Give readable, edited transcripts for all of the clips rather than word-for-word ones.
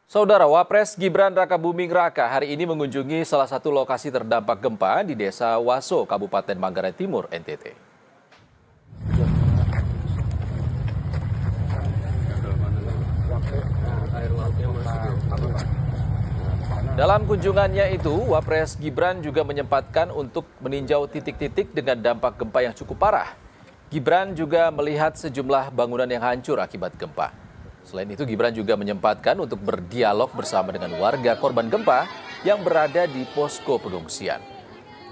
Saudara Wapres Gibran Rakabuming Raka hari ini mengunjungi salah satu lokasi terdampak gempa di Desa Waso, Kabupaten Manggarai Timur, NTT. Dalam kunjungannya itu, Wapres Gibran juga menyempatkan untuk meninjau titik-titik dengan dampak gempa yang cukup parah. Gibran juga melihat sejumlah bangunan yang hancur akibat gempa. Selain itu, Gibran juga menyempatkan untuk berdialog bersama dengan warga korban gempa yang berada di posko pengungsian.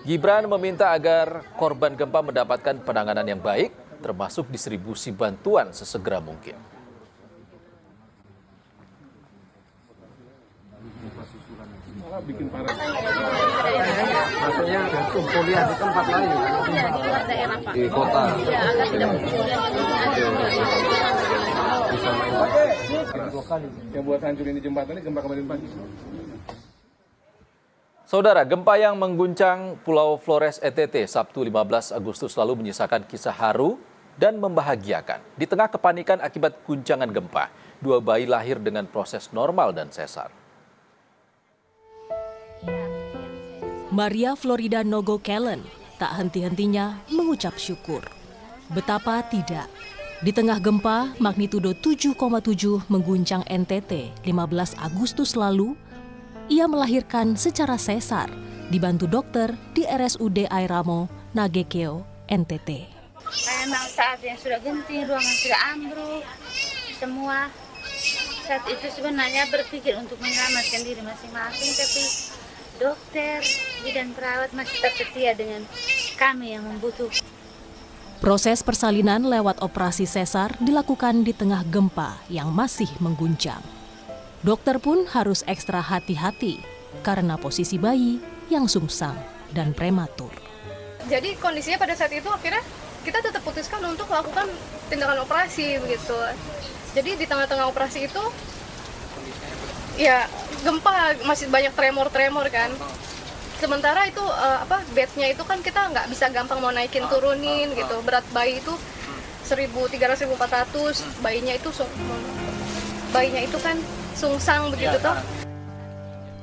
Gibran meminta agar korban gempa mendapatkan penanganan yang baik, termasuk distribusi bantuan sesegera mungkin. Bikin parah. Maksudnya kuliah di tempat lain, iya, di luar daerah, Pak. di kota. Iya, agar tidak berkuliah Bisa main dua kali. Yang buat hancur ini jembatan ini gempa kemarin pagi. Saudara, gempa yang mengguncang Pulau Flores NTT Sabtu 15 Agustus lalu menyisakan kisah haru dan membahagiakan. Di tengah kepanikan akibat guncangan gempa, 2 bayi lahir dengan proses normal dan sesar. Maria Florida Nogo Kellen tak henti-hentinya mengucap syukur. Betapa tidak, di tengah gempa magnitudo 7,7 mengguncang NTT 15 Agustus lalu, ia melahirkan secara sesar dibantu dokter di RSUD Airamo Nagekeo, NTT. Memang saat yang sudah genting, ruangan sudah ambruk, semua. Saat itu sebenarnya berpikir untuk menyelamatkan diri masing-masing, tapi dokter, bidan perawat masih tetap setia dengan kami yang membutuhkan. Proses persalinan lewat operasi sesar dilakukan di tengah gempa yang masih mengguncang. Dokter pun harus ekstra hati-hati karena posisi bayi yang sungsang dan prematur. Jadi kondisinya pada saat itu akhirnya kita tetap putuskan untuk melakukan tindakan operasi begitu. Jadi di tengah-tengah operasi itu ya gempa, masih banyak tremor kan. Sementara itu bednya itu kan kita nggak bisa gampang mau naikin turunin gitu. Berat bayi itu 1.300-1.400, bayinya itu kan sungsang begitu toh.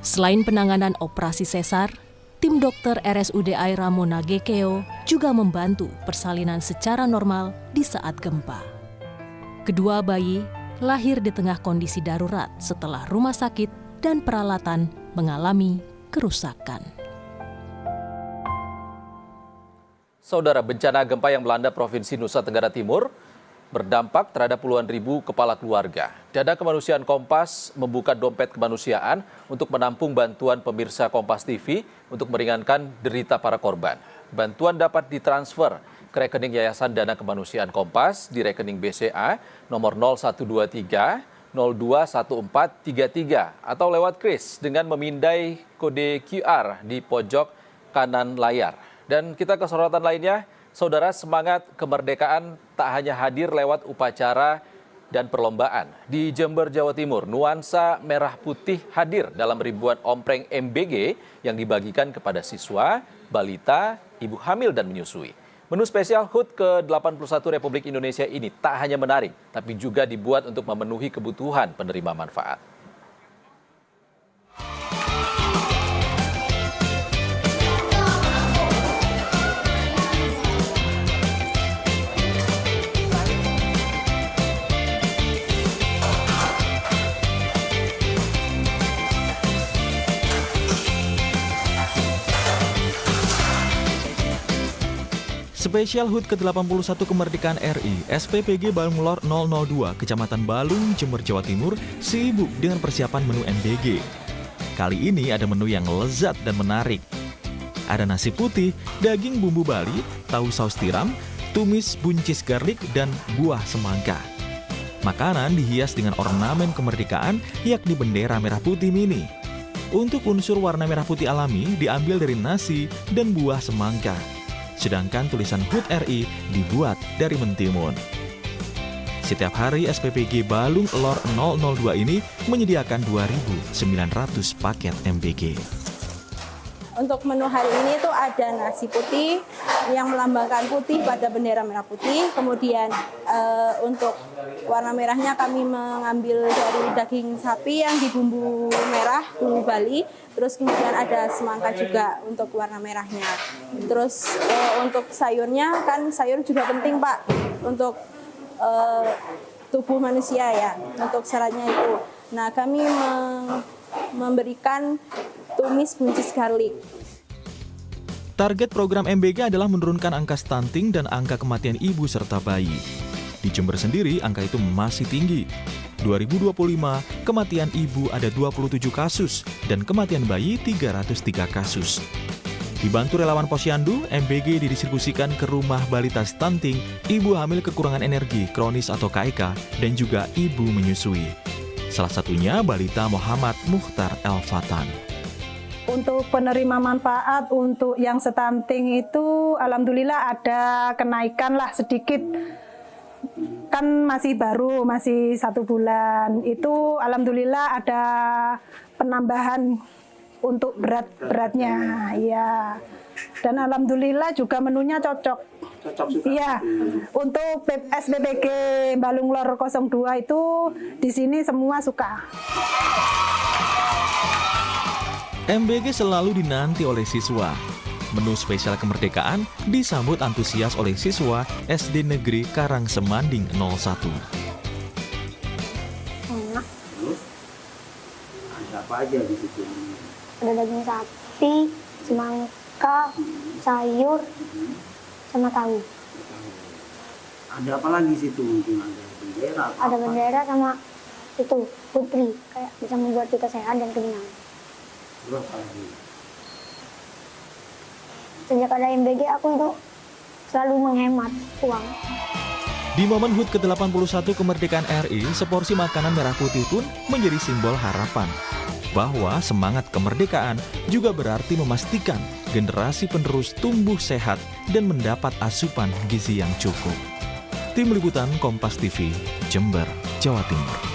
Selain penanganan operasi sesar, tim dokter RSUD Airamo Nagekeo juga membantu persalinan secara normal di saat gempa. Kedua bayi lahir di tengah kondisi darurat setelah rumah sakit dan peralatan mengalami kerusakan. Saudara, bencana gempa yang melanda Provinsi Nusa Tenggara Timur berdampak terhadap puluhan ribu kepala keluarga. Dana Kemanusiaan Kompas membuka dompet kemanusiaan untuk menampung bantuan pemirsa Kompas TV untuk meringankan derita para korban. Bantuan dapat ditransfer ke rekening Yayasan Dana Kemanusiaan Kompas di rekening BCA nomor 0123 021433 atau lewat kris dengan memindai kode QR di pojok kanan layar. Dan kita ke sorotan lainnya, saudara, semangat kemerdekaan tak hanya hadir lewat upacara dan perlombaan. Di Jember, Jawa Timur, nuansa merah putih hadir dalam ribuan ompreng MBG yang dibagikan kepada siswa, balita, ibu hamil dan menyusui. Menu spesial HUT ke-81 Republik Indonesia ini tak hanya menarik, tapi juga dibuat untuk memenuhi kebutuhan penerima manfaat. Spesial HUT ke-81 Kemerdekaan RI, SPPG Balunglor 002, Kecamatan Balung, Jember, Jawa Timur, sibuk dengan persiapan menu MBG. Kali ini ada menu yang lezat dan menarik. Ada nasi putih, daging bumbu Bali, tahu saus tiram, tumis buncis garlic, dan buah semangka. Makanan dihias dengan ornamen kemerdekaan, yakni bendera merah putih mini. Untuk unsur warna merah putih alami diambil dari nasi dan buah semangka. Sedangkan tulisan HUT RI dibuat dari mentimun. Setiap hari SPPG Balung Lor 002 ini menyediakan 2.900 paket MBG. Untuk menu hari ini itu ada nasi putih yang melambangkan putih pada bendera merah putih. Kemudian untuk warna merahnya kami mengambil dari daging sapi yang dibumbu merah, bumbu Bali. Terus kemudian ada semangka juga untuk warna merahnya. Terus untuk sayurnya, kan sayur juga penting Pak untuk tubuh manusia ya, untuk syaratnya itu. Nah, kami memberikan tumis buncis garlic. Target program MBG adalah menurunkan angka stunting dan angka kematian ibu serta bayi. Di Jember sendiri, angka itu masih tinggi. 2025, kematian ibu ada 27 kasus dan kematian bayi 303 kasus. Dibantu relawan Posyandu, MBG didistribusikan ke rumah balita stunting, ibu hamil kekurangan energi kronis atau KIK, dan juga ibu menyusui. Salah satunya balita Muhammad Mukhtar El-Fatan. Untuk penerima manfaat untuk yang stunting itu alhamdulillah ada kenaikan lah sedikit. Kan masih baru, masih 1 bulan. Itu alhamdulillah ada penambahan untuk beratnya. Ya. Dan alhamdulillah juga menunya cocok. Iya. Untuk SPPG Balung Lor 02 itu di sini semua suka. MBG selalu dinanti oleh siswa. Menu spesial kemerdekaan disambut antusias oleh siswa SD Negeri Karangsemanding 01. Enak. Ada apa aja di situ? Ada daging sapi, semangka, sayur, sama tahu. Ada apa lagi situ? Mungkin ada bendera. Ada bendera sama itu putri, kayak bisa membuat kita sehat dan kenyang. Berapa lagi? Sejak ada MBG aku itu selalu menghemat uang. Di momen HUT ke-81 kemerdekaan RI, seporsi makanan merah putih pun menjadi simbol harapan bahwa semangat kemerdekaan juga berarti memastikan generasi penerus tumbuh sehat dan mendapat asupan gizi yang cukup. Tim Liputan Kompas TV, Jember, Jawa Timur.